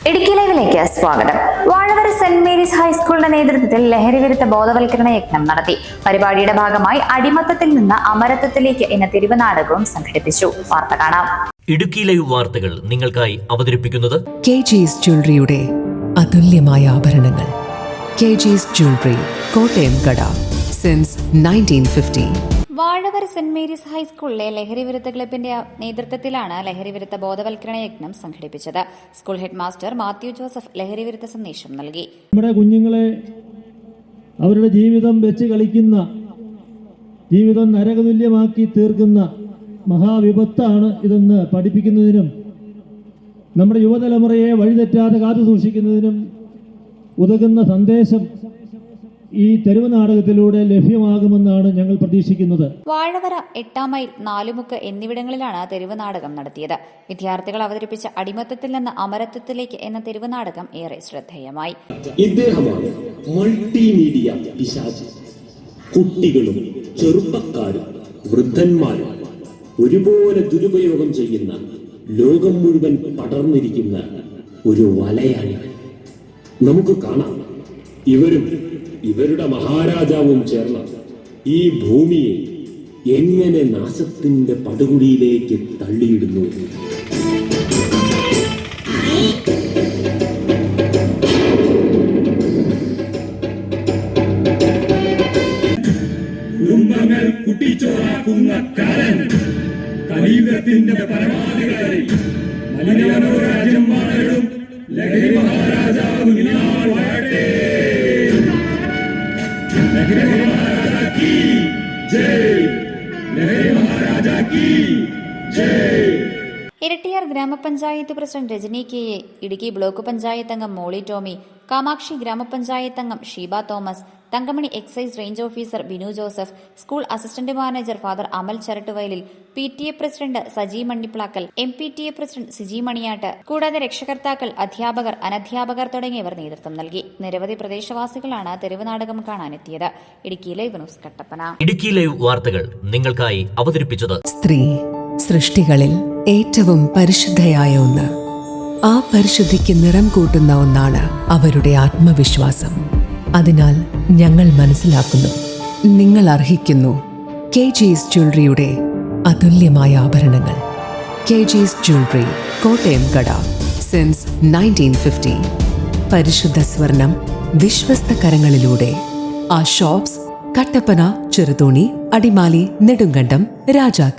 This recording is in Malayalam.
ഇടുക്കി ലൈവിലേക്ക് സ്വാഗതം. വാഴവര സെന്റ് മേരീസ് ഹൈസ്കൂളിന്റെ നേതൃത്വത്തിൽ ലഹരിവിരുദ്ധ ബോധവൽക്കരണ യജ്ഞം നടത്തി. പരിപാടിയുടെ ഭാഗമായി അടിമത്തത്തിൽ നിന്ന് അമരത്വത്തിലേക്ക് എന്ന തിരുവനാടകവും സംഘടിപ്പിച്ചു. വാർത്ത കാണാം. ഇടുക്കി ലൈവ് വാർത്തകൾ നിങ്ങൾക്കായി അവതരിപ്പിക്കുന്നത് KG's ജ്വല്ലറിയുടെ അതുല്യമായ ആഭരണങ്ങൾ. KG's ജ്വല്ലറി, കോട്ടയം കട, സിൻസ് 1950. വാഴവര സെന്റ് മേരീസ് ഹൈസ്കൂളിലെ ലഹരിവിരുദ്ധ ക്ലബിന്റെ നേതൃത്വത്തിലാണ് ലഹരിവിരുദ്ധ ബോധവൽക്കരണ യജ്ഞം സംഘടിപ്പിച്ചത്. School head master Mathew Joseph ലഹരിവിരുദ്ധ സന്ദേശം നൽകി. നമ്മുടെ കുഞ്ഞുങ്ങളെ അവരുടെ ജീവിതം വെച്ച് കളിക്കുന്ന, ജീവിതം നരകതുല്യമാക്കി തീർക്കുന്ന മഹാവിപത്താണ് ഇതെന്ന് പഠിപ്പിക്കുന്നതിനും നമ്മുടെ യുവതലമുറയെ വഴിതെറ്റാതെ കാത്തു സൂക്ഷിക്കുന്നതിനും ഉതകുന്ന സന്ദേശം ഈ തെരുവ് നാടകത്തിലൂടെ ലഭ്യമാകുമെന്നാണ് ഞങ്ങൾ പ്രതീക്ഷിക്കുന്നത്. വാഴവര, 8 മൈൽ, 4 മുക്ക് എന്നിവിടങ്ങളിലാണ് തെരുവ് നാടകം നടത്തിയത്. വിദ്യാർത്ഥികൾ അവതരിപ്പിച്ച അടിമത്തത്തിൽ നിന്ന് അമരത്വത്തിലേക്ക് എന്ന തെരുവ് നാടകം ഏറെ ശ്രദ്ധേയമായി. ഇദ്ദേഹമാണ് മൾട്ടിമീഡിയ പിശാച്. കുട്ടികളും ചെറുപ്പക്കാരും വൃദ്ധന്മാരും ഒരുപോലെ ദുരുപയോഗം ചെയ്യുന്ന, ലോകം മുഴുവൻ പടർന്നിരിക്കുന്ന ഒരു വലയാണ്. നമുക്ക് കാണാം, ഇവരും ഇവരുടെ മഹാരാജാവും ചേർന്ന് ഈ ഭൂമിയെ എങ്ങനെ നാശത്തിന്റെ പടുകുഴിയിലേക്ക് തള്ളിയിടുന്നു. കുടുംബങ്ങൾ കുട്ടിച്ചോറാക്കുന്ന കാലൻ, കലിയുഗത്തിന്റെ പരമാധികാരി, മലിനമനോരാജ്യം വാണിടും ലഹരി മഹാരാജാവ് നിലാൾ വാഴട്ടെ. ലഹരി മഹാരാജാ കീ ജയ്, ലഹരി മഹാരാജാ കീ ജയ്. ഇരട്ടിയാർ ഗ്രാമപഞ്ചായത്ത് president Rajani K A, Idukki block panchayat അംഗം മോളി ടോമി, കാമാക്ഷി ഗ്രാമപഞ്ചായത്ത് അംഗം Sheeba Thomas, Thankamani excise range officer Binu Joseph, school assistant manager father Amal Charattuvayalil, PTA president Saji Mannipplakkal, MPTA president Siji Maniyattu, കൂടാതെ രക്ഷകർത്താക്കൾ, അധ്യാപകർ, അനധ്യാപകർ തുടങ്ങിയവർ നേതൃത്വം നൽകി. നിരവധി പ്രദേശവാസികളാണ് തെരുവ് നാടകം കാണാനെത്തിയത്. Idukki live news Kattappana. Idukki live വാർത്തകൾ നിങ്ങൾക്കായി അവതരിപ്പിച്ചത് സ്ത്രീ സൃഷ്ടികളിൽ ഏറ്റവും പരിശുദ്ധയായ ഒന്ന്. ആ പരിശുദ്ധിക്ക് നിറം കൂട്ടുന്ന ഒന്നാണ് അവരുടെ ആത്മവിശ്വാസം. അതിനാൽ ഞങ്ങൾ മനസ്സിലാക്കുന്നു, നിങ്ങൾ അർഹിക്കുന്നു KG's ജ്വല്ലറിയുടെ അതുല്യമായ ആഭരണങ്ങൾ. KG's ജ്വല്ലറി, കോട്ടയം കട, സിൻസ് 1950. പരിശുദ്ധ സ്വർണം വിശ്വസ്ത കരങ്ങളിലൂടെ. ആ ഷോപ്സ് കട്ടപ്പന, ചെറുതോണി, അടിമാലി, നെടുങ്കണ്ടം, രാജാക്കാട്.